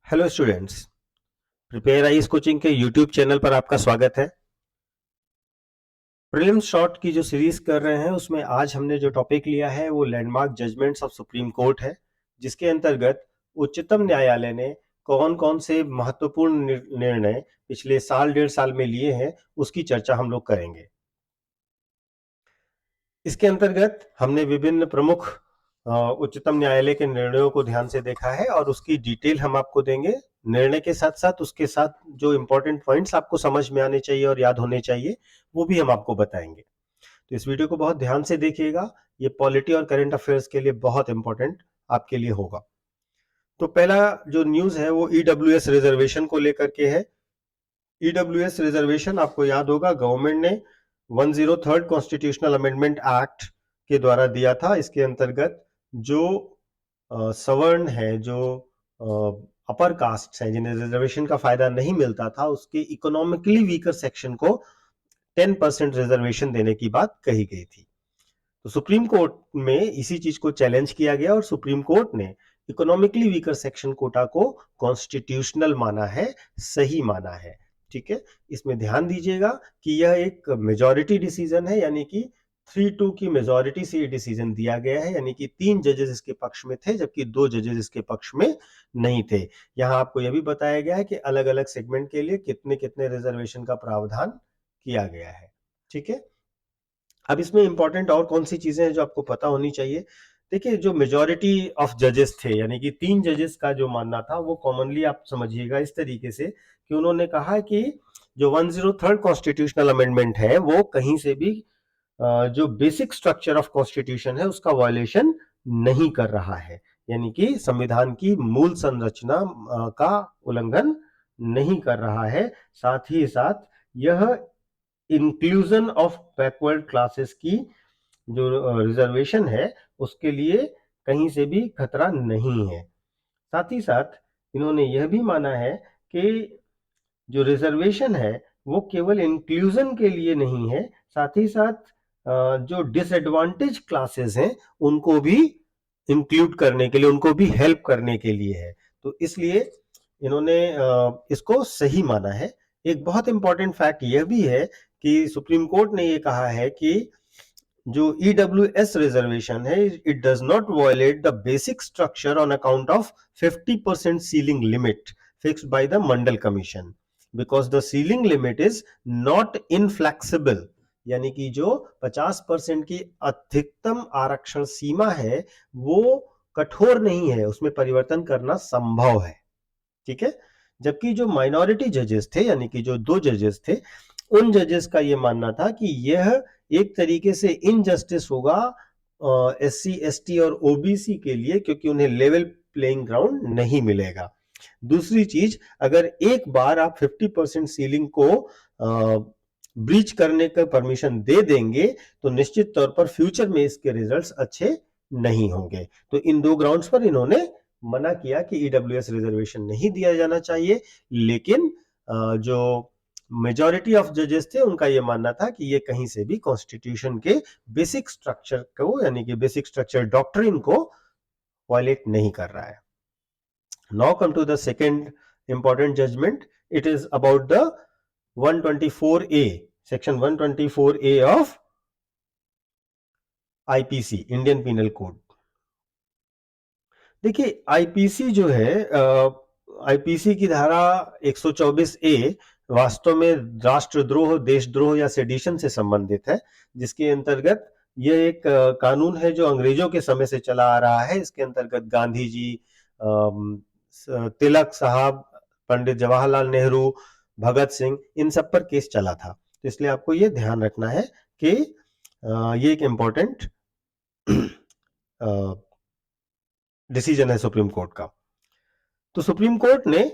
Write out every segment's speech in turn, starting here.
Hello students, prepare eyes coaching के YouTube channel पर आपका स्वागत है। प्रीलिम्स शॉर्ट की जो सीरीज कर रहे हैं उसमें आज हमने जो टॉपिक लिया है वो landmark judgments of supreme court है, जिसके अंतर्गत उच्चतम न्यायालय ने कौन कौन से महत्वपूर्ण निर्णय पिछले साल डेढ़ साल में लिए हैं उसकी चर्चा हम लोग करेंगे। इसके अंतर्गत हमने विभिन्न प्रमुख उच्चतम न्यायालय के निर्णयों को ध्यान से देखा है और उसकी डिटेल हम आपको देंगे। निर्णय के साथ साथ उसके साथ जो इंपॉर्टेंट पॉइंट्स आपको समझ में आने चाहिए और याद होने चाहिए वो भी हम आपको बताएंगे। तो इस वीडियो को बहुत ध्यान से देखिएगा, ये पॉलिटी और करंट अफेयर्स के लिए बहुत इंपॉर्टेंट आपके लिए होगा। तो पहला जो न्यूज है वो ईडब्ल्यूएस रिजर्वेशन को लेकर के है। ईडब्ल्यूएस रिजर्वेशन आपको याद होगा गवर्नमेंट ने 103rd कॉन्स्टिट्यूशनल अमेंडमेंट एक्ट के द्वारा दिया था। इसके अंतर्गत जो सवर्ण है, जो अपर कास्ट है, जिन्हें रिजर्वेशन का फायदा नहीं मिलता था, उसके इकोनॉमिकली वीकर सेक्शन को 10% रिजर्वेशन देने की बात कही गई थी। तो सुप्रीम कोर्ट में इसी चीज को चैलेंज किया गया और सुप्रीम कोर्ट ने इकोनॉमिकली वीकर सेक्शन कोटा को कॉन्स्टिट्यूशनल माना है, सही माना है। ठीक है, इसमें ध्यान दीजिएगा कि यह एक मेजॉरिटी डिसीजन है, यानी कि 3-2 की मेजॉरिटी से ये डिसीजन दिया गया है, यानी कि 3 जजेस इसके पक्ष में थे जबकि 2 जजेस इसके पक्ष में नहीं थे। यहां आपको यह भी बताया गया है कि अलग अलग सेगमेंट के लिए कितने कितने रिजर्वेशन का प्रावधान किया गया है। ठीक है, अब इसमें इंपॉर्टेंट और कौन सी चीजें हैं जो आपको पता होनी चाहिए। देखिए, जो मेजॉरिटी ऑफ जजेस थे, यानी कि 3 जजेस का जो मानना था, वो कॉमनली आप समझिएगा इस तरीके से कि उन्होंने कहा कि जो 103rd कॉन्स्टिट्यूशनल अमेंडमेंट है वो कहीं से भी जो बेसिक स्ट्रक्चर ऑफ कॉन्स्टिट्यूशन है उसका वायलेशन नहीं कर रहा है, यानी कि संविधान की मूल संरचना का उल्लंघन नहीं कर रहा है। साथ ही साथ यह इंक्लूजन ऑफ बैकवर्ड क्लासेस की जो रिजर्वेशन है उसके लिए कहीं से भी खतरा नहीं है। साथ ही साथ इन्होंने यह भी माना है कि जो रिजर्वेशन है वो केवल इंक्लूजन के लिए नहीं है, साथ ही साथ जो डिसएडवांटेज क्लासेस हैं उनको भी इंक्लूड करने के लिए, उनको भी हेल्प करने के लिए है। तो इसलिए इन्होंने इसको सही माना है। एक बहुत इंपॉर्टेंट फैक्ट यह भी है कि सुप्रीम कोर्ट ने यह कहा है कि जो ईडब्ल्यूएस रिजर्वेशन है, it does not violate the basic structure on account of 50% ceiling limit fixed by the Mandal commission, because the ceiling limit is not inflexible, यानी कि जो 50% की अधिकतम आरक्षण सीमा है वो कठोर नहीं है, उसमें परिवर्तन करना संभव है। ठीक है, जबकि जो माइनॉरिटी जजेस थे, यानी कि जो 2 जजेस थे, उन जजेस का यह मानना था कि यह एक तरीके से इनजस्टिस होगा एससी एसटी और ओबीसी के लिए, क्योंकि उन्हें लेवल प्लेइंग ग्राउंड नहीं मिलेगा। दूसरी चीज, अगर एक बार आप 50% सीलिंग को ब्रीच करने का परमिशन दे देंगे तो निश्चित तौर पर फ्यूचर में इसके रिजल्ट्स अच्छे नहीं होंगे। तो इन 2 ग्राउंड्स पर इन्होंने मना किया कि ईडब्ल्यूएस रिजर्वेशन नहीं दिया जाना चाहिए। लेकिन जो मेजॉरिटी ऑफ जजेस थे उनका यह मानना था कि यह कहीं से भी कॉन्स्टिट्यूशन के बेसिक स्ट्रक्चर को, यानी कि बेसिक स्ट्रक्चर डॉक्ट्रिन को वायलेट नहीं कर रहा है। Now come to the second important judgment. It is about the 124A, section 124A of IPC, Indian penal code. देखिए, आईपीसी जो है, आईपीसी की धारा 124A वास्तव में राष्ट्रद्रोह, देशद्रोह या सेडिशन से संबंधित है, जिसके अंतर्गत यह एक कानून है जो अंग्रेजों के समय से चला आ रहा है। इसके अंतर्गत गांधी जी, तिलक साहब, पंडित जवाहरलाल नेहरू, भगत सिंह, इन सब पर केस चला था। तो इसलिए आपको यह ध्यान रखना है कि ये एक इंपॉर्टेंट डिसीजन है सुप्रीम कोर्ट का। तो सुप्रीम कोर्ट ने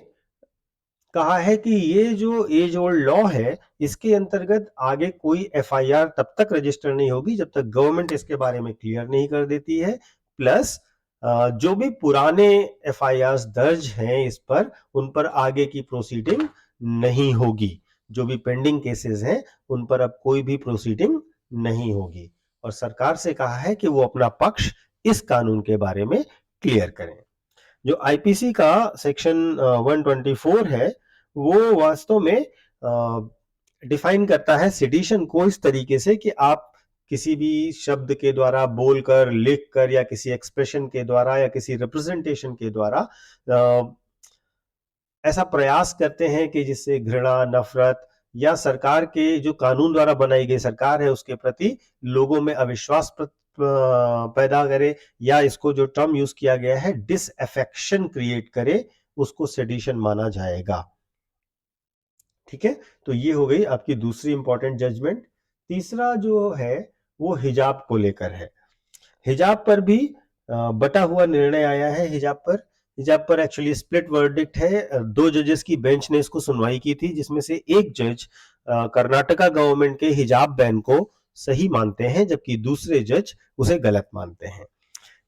कहा है कि ये जो एज ओल्ड लॉ है, इसके अंतर्गत आगे कोई एफआईआर तब तक रजिस्टर नहीं होगी जब तक गवर्नमेंट इसके बारे में क्लियर नहीं कर देती है। प्लस जो भी पुराने एफआईआर दर्ज हैं इस पर, उन पर आगे की प्रोसीडिंग नहीं होगी। जो भी पेंडिंग केसेस हैं उन पर अब कोई भी प्रोसीडिंग नहीं होगी। और सरकार से कहा है कि वो अपना पक्ष इस कानून के बारे में क्लियर करें। जो आईपीसी का सेक्शन 124 है वो वास्तव में डिफाइन करता है सेडिशन को इस तरीके से कि आप किसी भी शब्द के द्वारा, बोलकर, लिखकर, या किसी एक्सप्रेशन के द्वारा या किसी रिप्रेजेंटेशन के द्वारा ऐसा प्रयास करते हैं कि जिससे घृणा, नफरत या सरकार के जो कानून द्वारा बनाई गई सरकार है उसके प्रति लोगों में अविश्वास पैदा करे, या इसको जो टर्म यूज किया गया है डिसअफेक्शन क्रिएट करे, उसको सेडिशन माना जाएगा। ठीक है, तो ये हो गई आपकी दूसरी इंपॉर्टेंट जजमेंट। तीसरा जो है वो हिजाब को लेकर है। हिजाब पर भी बटा हुआ निर्णय आया है। हिजाब पर एक्चुअली स्प्लिट वर्डिक्ट है। 2 जजेस की बेंच ने इसको सुनवाई की थी, जिसमें से एक जज कर्नाटका गवर्नमेंट के हिजाब बैन को सही मानते हैं, जबकि दूसरे जज उसे गलत मानते हैं।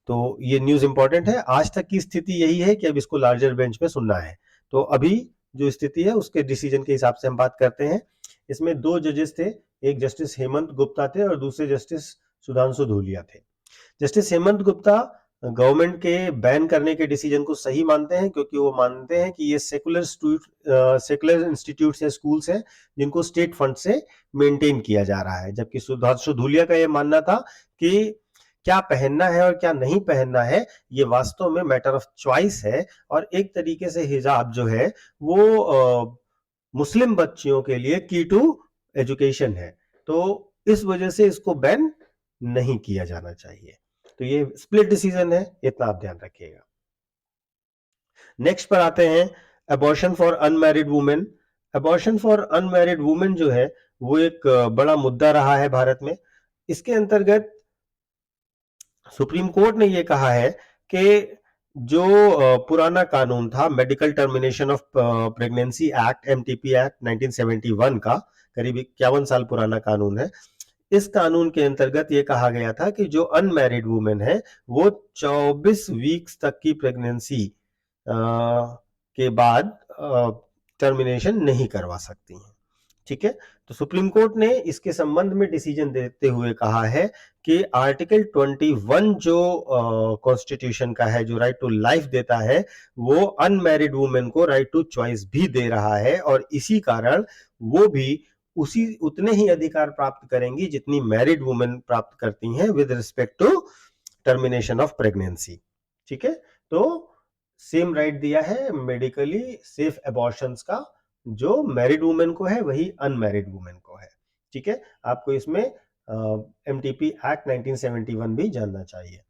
तो ये न्यूज इंपॉर्टेंट है। आज तक की स्थिति यही है कि अब इसको लार्जर बेंच में सुनना है। तो अभी जो स्थिति है उसके डिसीजन के हिसाब से हम बात करते हैं। इसमें 2 जजेस थे, एक जस्टिस हेमंत गुप्ता थे और दूसरे जस्टिस सुधांशु धूलिया थे। जस्टिस हेमंत गुप्ता गवर्नमेंट के बैन करने के डिसीजन को सही मानते हैं, क्योंकि वो मानते हैं कि ये सेकुलर इंस्टीट्यूट्स या स्कूल्स हैं जिनको स्टेट फंड से मेंटेन किया जा रहा है। जबकि सुधांशु धूलिया का ये मानना था कि क्या पहनना है और क्या नहीं पहनना है ये वास्तव में मैटर ऑफ चॉइस है, और एक तरीके से हिजाब जो है वो मुस्लिम बच्चियों के लिए की टू एजुकेशन है। तो इस वजह से इसको बैन नहीं किया जाना चाहिए। तो ये स्प्लिट डिसीजन है, इतना आप ध्यान रखिएगा। नेक्स्ट पर आते हैं abortion for unmarried women. Abortion for unmarried women जो है वो एक बड़ा मुद्दा रहा है भारत में। इसके अंतर्गत सुप्रीम कोर्ट ने ये कहा है कि जो पुराना कानून था medical termination of pregnancy act, MTP act 1971 का, करीब 51 साल पुराना कानून है। इस कानून के अंतर्गत ये कहा गया था कि जो अनमैरिड वुमेन है वो 24 वीक्स तक की प्रेगनेंसी के बाद टर्मिनेशन नहीं करवा सकती हैं। ठीक है, तो सुप्रीम कोर्ट ने इसके संबंध में डिसीजन देते हुए कहा है कि आर्टिकल 21 जो कॉन्स्टिट्यूशन का है, जो राइट टू लाइफ देता है, वो अनमैरिड वुमेन को राइट टू चॉइस भी दे रहा है, और इसी कारण वो भी उतने ही अधिकार प्राप्त करेंगी जितनी मैरिड वुमेन प्राप्त करती हैं with respect to termination of pregnancy. ठीक है, तो सेम राइट दिया है मेडिकली सेफ अबॉर्शंस का, जो मैरिड वुमेन को है वही अनमैरिड वुमेन को है। ठीक है, आपको इसमें एमटीपी एक्ट 1971 भी जानना चाहिए।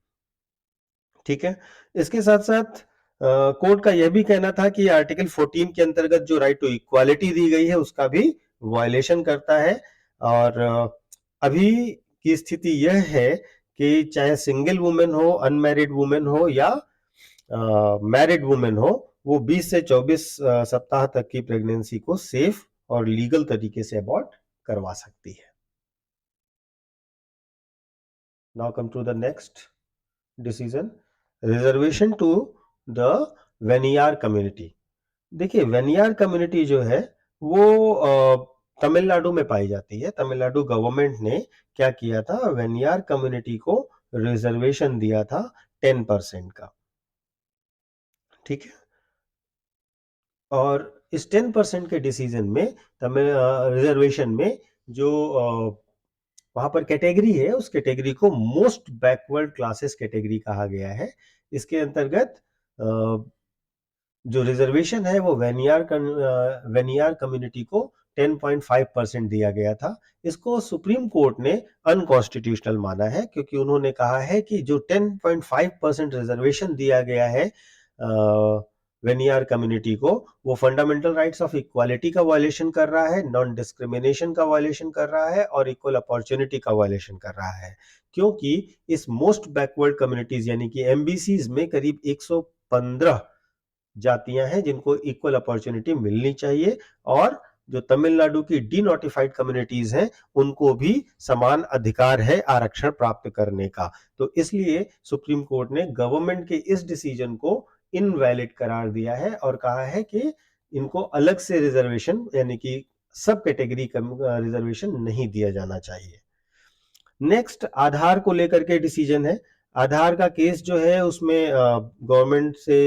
ठीक है, इसके साथ साथ कोर्ट का यह भी कहना था कि आर्टिकल 14 के अंतर्गत जो राइट टू इक्वालिटी दी गई है उसका भी वायलेशन करता है। और अभी की स्थिति यह है कि चाहे सिंगल वुमेन हो, अनमैरिड वुमेन हो या मैरिड वुमेन हो, वो 20 से 24 सप्ताह तक की प्रेगनेंसी को सेफ और लीगल तरीके से अबॉर्ट करवा सकती है। Now come to the next decision, reservation to the Vanniyar community. देखिए, वेनियार कम्युनिटी जो है वो तमिलनाडु में पाई जाती है। तमिलनाडु गवर्नमेंट ने क्या किया था, वेनियार कम्युनिटी को रिजर्वेशन दिया था 10% का। ठीक है, और इस 10% के डिसीजन में रिजर्वेशन में जो वहां पर कैटेगरी है, उस कैटेगरी को मोस्ट बैकवर्ड क्लासेस कैटेगरी कहा गया है। इसके अंतर्गत जो रिजर्वेशन है वो वेनियार कम्युनिटी को 10.5% दिया गया था। इसको सुप्रीम कोर्ट ने अनकॉन्स्टिट्यूशनल माना है, क्योंकि उन्होंने कहा है कि जो 10.5% रिजर्वेशन दिया गया है वेनियार कम्युनिटी को, वो फंडामेंटल राइट्स ऑफ इक्वालिटी का वायलेशन कर रहा है, नॉन डिस्क्रिमिनेशन का वायलेशन कर रहा है, और इक्वल अपॉर्चुनिटी का वायलेशन कर रहा है। क्योंकि इस मोस्ट बैकवर्ड कम्युनिटीज यानी कि एमबीसीज में करीब 115 जातियां हैं जिनको इक्वल अपॉर्चुनिटी मिलनी चाहिए, और जो तमिलनाडु की डीनोटिफाइड कम्युनिटीज हैं उनको भी समान अधिकार है आरक्षण प्राप्त करने का। तो इसलिए सुप्रीम कोर्ट ने गवर्नमेंट के इस डिसीजन को इनवैलिड करार दिया है और कहा है कि इनको अलग से रिजर्वेशन यानी कि सब कैटेगरी रिजर्वेशन नहीं दिया जाना चाहिए। नेक्स्ट, आधार को लेकर के डिसीजन है। आधार का केस जो है उसमें गवर्नमेंट से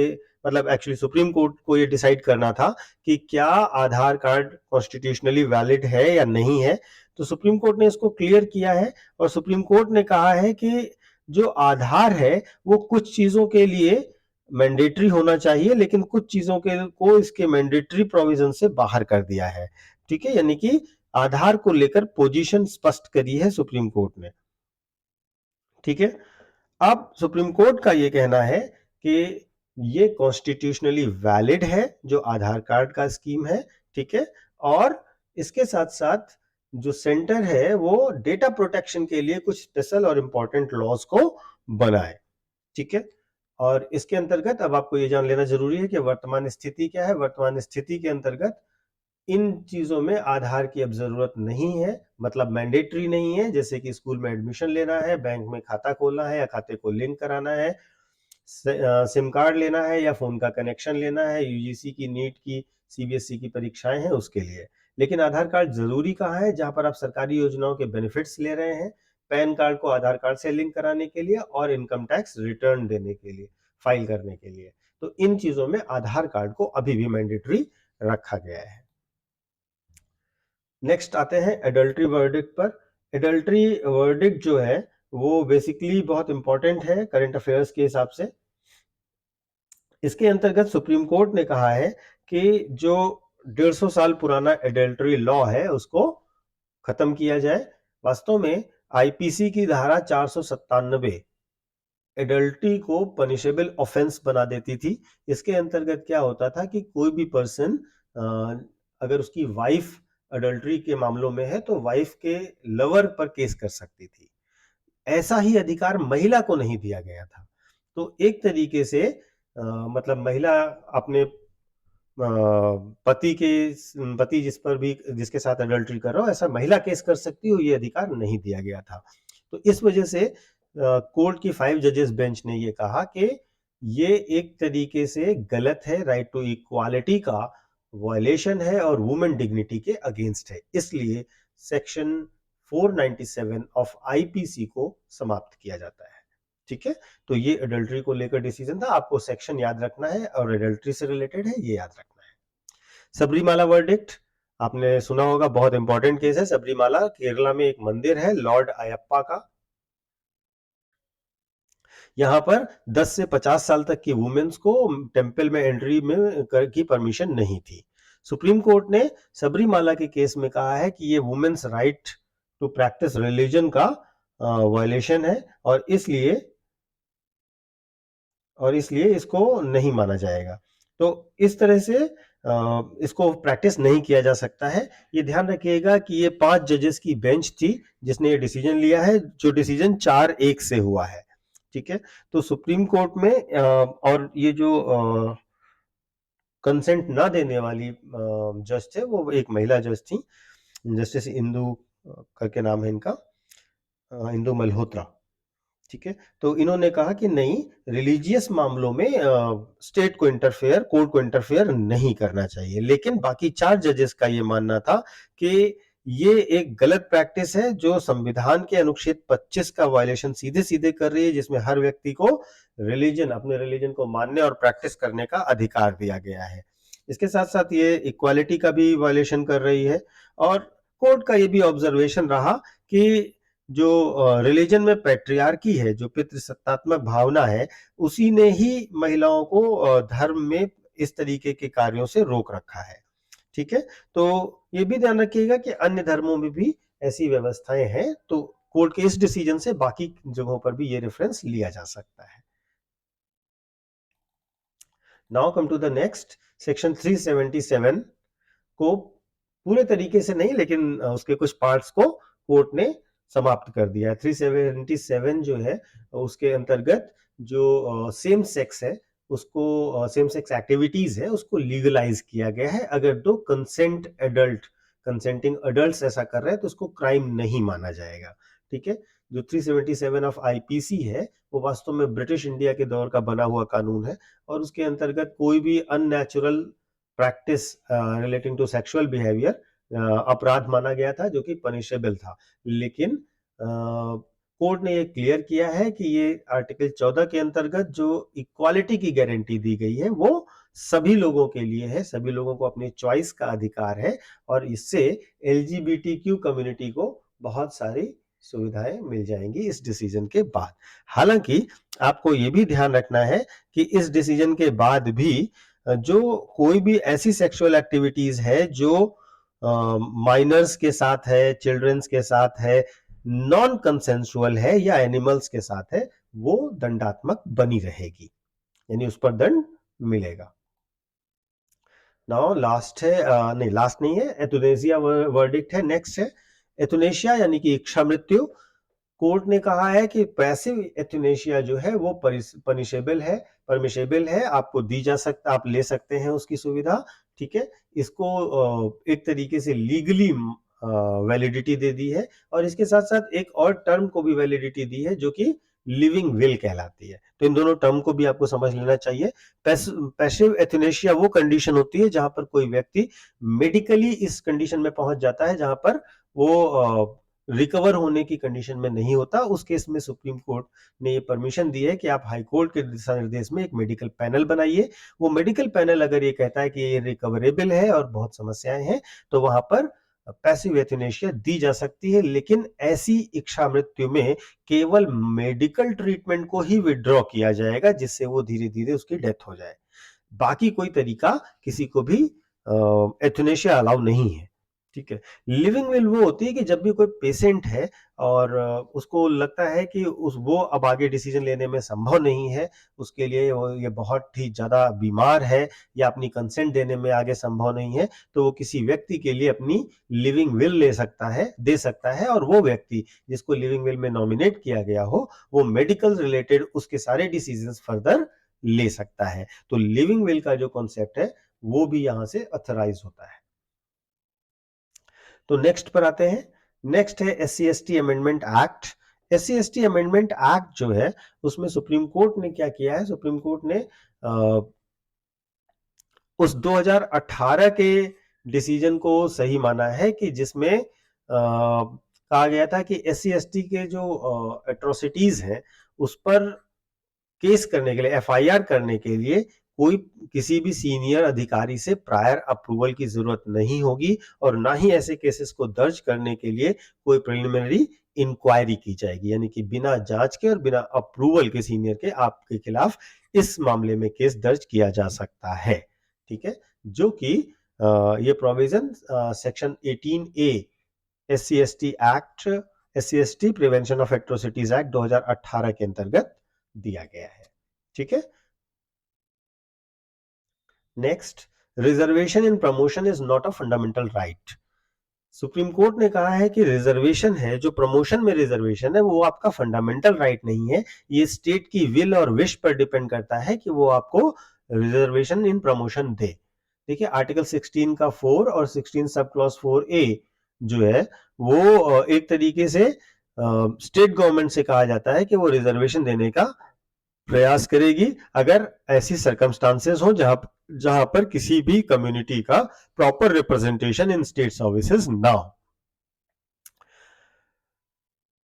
मतलब एक्चुअली सुप्रीम कोर्ट को ये डिसाइड करना था कि क्या आधार कार्ड कॉन्स्टिट्यूशनली वैलिड है या नहीं है। तो सुप्रीम कोर्ट ने इसको क्लियर किया है और सुप्रीम कोर्ट ने कहा है कि जो आधार है वो कुछ चीजों के लिए मैंडेटरी होना चाहिए, लेकिन कुछ चीजों के को इसके मैंडेटरी प्रोविजन से बाहर कर दिया है। ठीक है, यानी कि आधार को लेकर पोजीशन स्पष्ट करी है सुप्रीम कोर्ट ने। ठीक है, अब सुप्रीम कोर्ट का यह कहना है कि ये कॉन्स्टिट्यूशनली वैलिड है जो आधार कार्ड का स्कीम है। ठीक है, और इसके साथ साथ जो सेंटर है वो डेटा प्रोटेक्शन के लिए कुछ स्पेशल और इंपॉर्टेंट लॉज को बनाए। ठीक है, और इसके अंतर्गत अब आपको ये जान लेना जरूरी है कि वर्तमान स्थिति क्या है। वर्तमान स्थिति के अंतर्गत इन चीजों में आधार की अब जरूरत नहीं है, मतलब मैंडेटरी नहीं है, जैसे कि स्कूल में एडमिशन लेना है, बैंक में खाता खोलना है या खाते को लिंक कराना है, सिम कार्ड लेना है या फोन का कनेक्शन लेना है, यूजीसी की, नीट की, सीबीएसई की परीक्षाएं हैं उसके लिए। लेकिन आधार कार्ड जरूरी कहाँ है? जहां पर आप सरकारी योजनाओं के बेनिफिट्स ले रहे हैं, पैन कार्ड को आधार कार्ड से लिंक कराने के लिए और इनकम टैक्स रिटर्न देने के लिए, फाइल करने के लिए। तो इन चीजों में आधार कार्ड को अभी भी मैंडेटरी रखा गया है। नेक्स्ट आते हैं एडल्ट्री वर्डिक्ट पर। एडल्ट्री वर्डिक्ट जो है वो बेसिकली बहुत इंपॉर्टेंट है करंट अफेयर्स के हिसाब से। इसके अंतर्गत सुप्रीम कोर्ट ने कहा है कि जो 150 साल पुराना एडल्ट्री लॉ है उसको खत्म किया जाए। वास्तव में आईपीसी की धारा 497 एडल्ट्री को पनिशेबल ऑफेंस बना देती थी। इसके अंतर्गत क्या होता था कि कोई भी पर्सन अगर उसकी वाइफ अडल्ट्री के मामलों में है तो वाइफ के लवर पर केस कर सकती थी। ऐसा ही अधिकार महिला को नहीं दिया गया था। तो एक तरीके से मतलब महिला अपने पति जिसके साथ अडल्ट्री कर रहा हो ऐसा महिला केस कर सकती हो, ये अधिकार नहीं दिया गया था। तो इस वजह से कोर्ट की 5 जजेस बेंच ने ये कहा कि ये एक तरीके से गलत है, राइट टू इक्वालिटी का वायलेशन है और वुमेन डिग्निटी के अगेंस्ट है। इसलिए सेक्शन 497 ऑफ आईपीसी को समाप्त किया जाता है। ठीक है, तो ये एडल्ट्री को लेकर डिसीजन था। आपको सेक्शन याद रखना है और एडल्ट्री से रिलेटेड है, ये याद रखना है। सबरीमाला वर्डिक्ट आपने सुना होगा, बहुत इंपॉर्टेंट केस है। सबरीमाला केरला में एक मंदिर है लॉर्ड अयप्पा का। यहाँ पर 10 से 50 साल तक की वुमेन्स को टेंपल में एंट्री में की परमिशन नहीं थी। सुप्रीम कोर्ट ने सबरीमाला के केस में कहा है कि ये women's right to practice religion का वायलेशन है और इसलिए इसको नहीं माना जाएगा। तो इस तरह से इसको प्रैक्टिस नहीं किया जा सकता है। ये ध्यान रखिएगा कि ये 5 जजेस की बेंच थी जिसने ये डिसीजन लिया है, जो डिसीजन 4-1 से हुआ है। ठीक है, तो सुप्रीम कोर्ट में और ये जो कंसेंट ना देने वाली जज थे वो एक महिला जज थी, जस्टिस इंदू करके नाम है इनका, इंदू मल्होत्रा। ठीक है, तो इन्होंने कहा कि नहीं, रिलीजियस मामलों में स्टेट को इंटरफेयर, कोर्ट को इंटरफेयर नहीं करना चाहिए। लेकिन बाकी 4 जजेस का ये मानना था कि ये एक गलत प्रैक्टिस है जो संविधान के अनुच्छेद 25 का वायलेशन सीधे सीधे कर रही है, जिसमें हर व्यक्ति को अपने रिलीजन को मानने और प्रैक्टिस करने का अधिकार दिया गया है। इसके साथ साथ ये इक्वालिटी का भी वायलेशन कर रही है। और कोर्ट का ये भी ऑब्जर्वेशन रहा कि जो रिलीजन में पैट्रियार्की है, जो पितृसत्तात्मक भावना है, उसी ने ही महिलाओं को धर्म में इस तरीके के कार्यों से रोक रखा है। ठीक है, तो ये भी ध्यान रखिएगा कि अन्य धर्मों में भी ऐसी व्यवस्थाएं हैं, तो कोर्ट के इस डिसीजन से बाकी जगहों पर भी ये रेफरेंस लिया जा सकता है। Now come to the next section 377 को पूरे तरीके से नहीं, लेकिन उसके कुछ पार्ट्स को कोर्ट ने समाप्त कर दिया है। 377 जो है उसके अंतर्गत जो सेम सेक्स है उसको, सेम सेक्स एक्टिविटीज है उसको लीगलाइज किया गया है। अगर दो कंसेंटिंग अडल्ट ऐसा कर रहे हैं तो उसको क्राइम नहीं माना जाएगा। ठीक है, जो 377 ऑफ आईपीसी है वो वास्तव में ब्रिटिश इंडिया के दौर का बना हुआ कानून है और उसके अंतर्गत कोई भी unnatural practice relating to sexual behaviour अपराध माना गया था, जो कि पनिशेबल था। लेकिन कोर्ट ने ये क्लियर किया है कि ये आर्टिकल 14 के अंतर्गत जो इक्वालिटी की गारंटी दी गई है वो सभी लोगों के लिए है, सभी लोगों को अपनी चॉइस का अधिकार है और इससे एलजीबीटीक्यू कम्युनिटी को बहुत सारी सुविधाएं मिल जाएंगी इस डिसीजन के बाद। हालांकि आपको ये भी ध्यान रखना है कि इस डिसीजन के बाद भी जो कोई भी ऐसी सेक्सुअल एक्टिविटीज है जो माइनर्स के साथ है, चिल्ड्रंस के साथ है, नॉन कंसेंसुअल है या एनिमल्स के साथ है, वो दंडात्मक बनी रहेगी, यानी उस पर दंड मिलेगा। नाउ लास्ट है, नहीं लास्ट नहीं है, एथुनेसिया वर्डिक्ट है। नेक्स्ट है एथुनेशिया यानी कि इच्छा मृत्यु। कोर्ट ने कहा है कि पैसिव एथुनेशिया जो है वो परमिशेबल है, आपको दी जा सकता, आप ले सकते हैं उसकी सुविधा, ठीक है। इसको एक तरीके से लीगली वैलिडिटी दे दी है और इसके साथ साथ एक और टर्म को भी वैलिडिटी दी है जो कि लिविंग विल कहलाती है। तो इन दोनों टर्म को भी आपको समझ लेना चाहिए। पैसिव एथुनेशिया वो कंडीशन होती है जहां पर कोई व्यक्ति मेडिकली इस कंडीशन में पहुंच जाता है जहां पर वो रिकवर होने की कंडीशन में नहीं होता। उस केस में सुप्रीम कोर्ट ने ये परमिशन दी है कि आप हाई कोर्ट के दिशा निर्देश में एक मेडिकल पैनल बनाइए। वो मेडिकल पैनल अगर ये कहता है कि ये रिकवरेबल है और बहुत समस्याएं हैं तो वहां पर पैसिव एथुनेशिया दी जा सकती है, लेकिन ऐसी इच्छा मृत्यु में केवल मेडिकल ट्रीटमेंट को ही विड्रॉ किया जाएगा जिससे वो धीरे धीरे उसकी डेथ हो जाए। बाकी कोई तरीका किसी को भी एथुनेशिया अलाउ नहीं है, ठीक है। लिविंग विल वो होती है कि जब भी कोई पेशेंट है और उसको लगता है कि वो अब आगे डिसीजन लेने में संभव नहीं है, उसके लिए ये बहुत ही ज्यादा बीमार है या अपनी कंसेंट देने में आगे संभव नहीं है, तो वो किसी व्यक्ति के लिए अपनी लिविंग विल दे सकता है और वो व्यक्ति जिसको लिविंग विल में नॉमिनेट किया गया हो वो मेडिकल रिलेटेड उसके सारे डिसीजंस फर्दर ले सकता है। तो लिविंग विल का जो कॉन्सेप्ट है वो भी यहां से ऑथराइज होता है। तो नेक्स्ट पर आते हैं। नेक्स्ट है SC/ST amendment act. SC/ST amendment act जो है उसमें सुप्रीम कोर्ट ने क्या किया है, सुप्रीम कोर्ट ने उस 2018 के डिसीजन को सही माना है कि जिसमें कहा गया था कि SC/ST के जो एट्रोसिटीज हैं उस पर केस करने के लिए, FIR करने के लिए कोई किसी भी सीनियर अधिकारी से प्रायर अप्रूवल की जरूरत नहीं होगी और ना ही ऐसे केसेस को दर्ज करने के लिए कोई प्रिलिमिनरी इंक्वायरी की जाएगी, यानी कि बिना जांच के और बिना अप्रूवल के सीनियर के आपके खिलाफ इस मामले में केस दर्ज किया जा सकता है, ठीक है। जो कि ये provision section 18A SC/ST act, SC/ST prevention of atrocities act 2018 के अंतर्गत दिया गया है, ठीक है। Next, reservation in promotion is not a fundamental right. Supreme court ने कहा है कि रिजर्वेशन है, जो प्रमोशन में रिजर्वेशन है वो आपका फंडामेंटल राइट नहीं है, ये स्टेट की विल और विश पर डिपेंड करता है कि वो आपको रिजर्वेशन इन प्रमोशन दे। देखिए आर्टिकल 16 का 4 और 16 सब क्लॉज 4A जो है वो एक तरीके से स्टेट गवर्नमेंट से कहा जाता है कि वो रिजर्वेशन देने का प्रयास करेगी अगर ऐसी सर्कमस्टांसेस हो जहां पर किसी भी कम्युनिटी का proper representation in state services ना हो।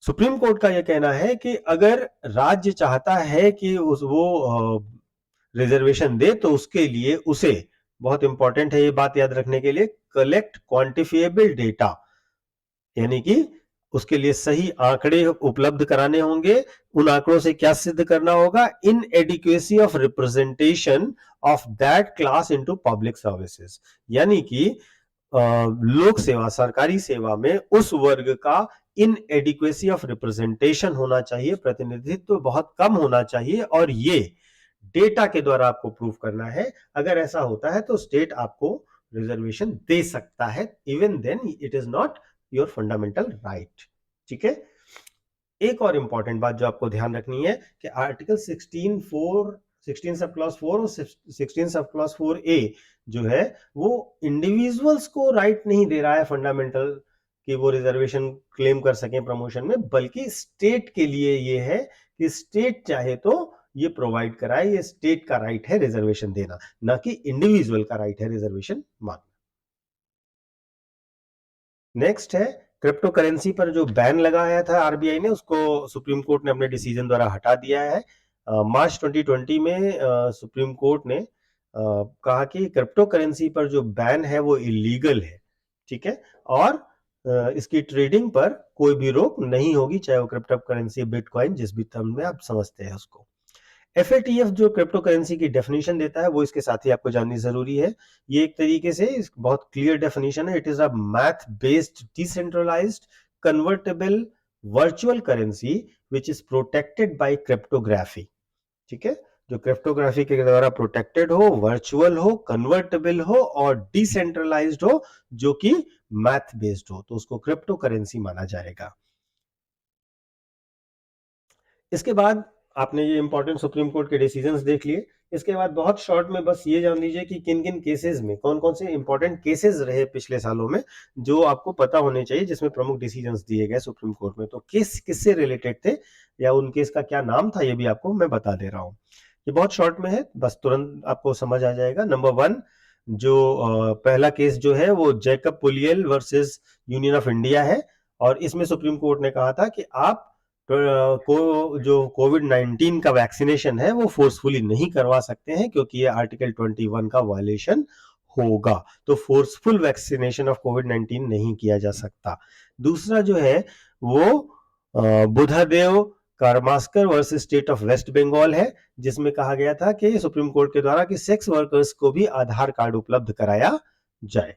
सुप्रीम कोर्ट का यह कहना है कि अगर राज्य चाहता है कि वो रिजर्वेशन दे तो उसके लिए उसे, बहुत इंपॉर्टेंट है ये बात याद रखने के लिए, कलेक्ट क्वांटिफिएबल डेटा, यानी कि उसके लिए सही आंकड़े उपलब्ध कराने होंगे। उन आंकड़ों से क्या सिद्ध करना होगा, inadequacy of representation of that class into public services, यानी कि लोक सेवा, सरकारी सेवा में उस वर्ग का इन एडिक्वेसी ऑफ रिप्रेजेंटेशन होना चाहिए, प्रतिनिधित्व बहुत कम होना चाहिए और ये डेटा के द्वारा आपको प्रूव करना है। अगर ऐसा होता है तो स्टेट आपको रिजर्वेशन दे सकता है, even then it is not your fundamental right, ठीक है। एक और इंपॉर्टेंट बात जो आपको ध्यान रखनी है कि आर्टिकल 16 सब क्लॉज 4 और 16 सब क्लॉज 4A जो है वो इंडिविजुअल्स को राइट नहीं दे रहा है फंडामेंटल कि वो रिजर्वेशन क्लेम कर सकें प्रमोशन में, बल्कि स्टेट के लिए ये है कि स्टेट चाहे तो ये प्रोवाइड कराए, ये स्टेट का राइट है रिजर्वेशन देना, ना कि इंडिविजुअल का राइट है रिजर्वेशन मांगना। नेक्स्ट है क्रिप्टो करेंसी पर जो बैन लगाया था आरबीआई ने, उसको सुप्रीम कोर्ट ने अपने डिसीजन द्वारा हटा दिया है। मार्च 2020 में सुप्रीम कोर्ट ने कहा कि क्रिप्टो करेंसी पर जो बैन है वो इलीगल है, ठीक है, और इसकी ट्रेडिंग पर कोई भी रोक नहीं होगी, चाहे वो क्रिप्टो करेंसी, बिटकॉइन, जिस भी टर्म में आप समझते हैं उसको। FATF जो क्रिप्टो करेंसी की डेफिनेशन देता है वो इसके साथ ही आपको जाननी जरूरी है। ये एक तरीके से बहुत क्लियर डेफिनेशन है। It is a math based decentralised convertible virtual currency which is protected by cryptography, ठीक है, जो क्रिप्टोग्राफी के द्वारा प्रोटेक्टेड हो, वर्चुअल हो, कन्वर्टेबल हो और डिसेंट्रलाइज्ड हो, जो कि मैथ बेस्ड हो, तो उसको क्रिप्टो करेंसी माना जाएगा। इसके बाद आपने ये इंपॉर्टेंट सुप्रीम कोर्ट के डिसीजंस देख लिए। इसके बाद बहुत शॉर्ट में बस ये जान लीजिए कि किन किन केसेस में कौन कौन से इंपॉर्टेंट केसेस रहे पिछले सालों में, जो आपको पता होने चाहिए, जिसमें प्रमुख डिसीजंस दिए गए सुप्रीम कोर्ट में। तो केस किससे रिलेटेड थे या उन केस का क्या नाम था, ये भी आपको मैं बता दे रहा हूँ। ये बहुत शॉर्ट में है, बस तुरंत आपको समझ आ जाएगा। नंबर 1, जो पहला केस जो है वो Jacob Puliyel versus union of India है, और इसमें सुप्रीम कोर्ट ने कहा था कि आप को जो कोविड-19 का वैक्सीनेशन है वो फोर्सफुली नहीं करवा सकते हैं, क्योंकि ये आर्टिकल 21 का वायलेशन होगा, तो फोर्सफुल वैक्सीनेशन ऑफ कोविड-19 नहीं किया जा सकता। दूसरा जो है वो Buddhadeb Karmaskar versus state of west Bengal है, जिसमें कहा गया था कि सुप्रीम कोर्ट के द्वारा कि सेक्स वर्कर्स को भी आधार कार्ड उपलब्ध कराया जाए,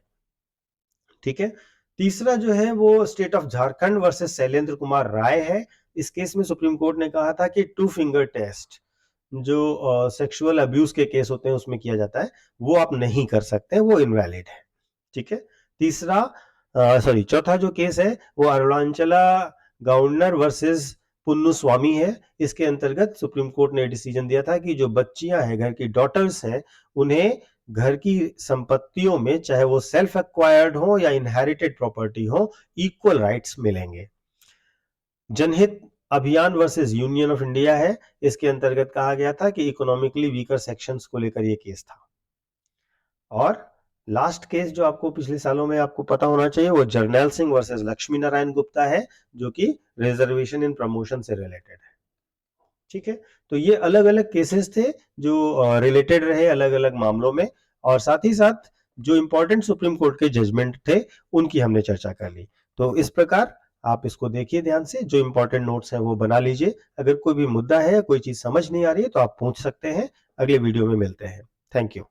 ठीक है। तीसरा जो है वो state of Jharkhand versus Shailendra Kumar Rai है। इस केस में सुप्रीम कोर्ट ने कहा था कि 2 फिंगर टेस्ट जो सेक्सुअल अब्यूज के केस होते हैं उसमें किया जाता है, वो आप नहीं कर सकते, वो इनवैलिड है, ठीक है। चौथा जो केस है वो अरुणाचला गवर्नर वर्सेस पुन्नु स्वामी है। इसके अंतर्गत सुप्रीम कोर्ट ने डिसीजन दिया था कि जो बच्चियां हैं, घर की डॉटर्स हैं, उन्हें घर की संपत्तियों में, चाहे वो सेल्फ एक्वायर्ड हो या इनहेरिटेड प्रॉपर्टी हो, इक्वल राइट्स मिलेंगे। जनहित अभियान वर्सेस यूनियन ऑफ इंडिया है। इसके अंतर्गत कहा गया था कि इकोनॉमिकली वीकर सेक्शंस को लेकर यह केस था। और लास्ट केस जो आपको पिछले सालों में आपको पता होना चाहिए वो जर्नैल सिंह वर्सेस लक्ष्मी नारायण गुप्ता है, जो कि रिजर्वेशन इन प्रमोशन से रिलेटेड है, ठीक है। तो ये अलग अलग केसेस थे जो रिलेटेड रहे अलग अलग मामलों में, और साथ ही साथ जो इंपॉर्टेंट सुप्रीम कोर्ट के जजमेंट थे उनकी हमने चर्चा कर ली। तो इस प्रकार आप इसको देखिए ध्यान से, जो इंपॉर्टेंट नोट्स हैं वो बना लीजिए। अगर कोई भी मुद्दा है, कोई चीज समझ नहीं आ रही है तो आप पूछ सकते हैं। अगले वीडियो में मिलते हैं। Thank you.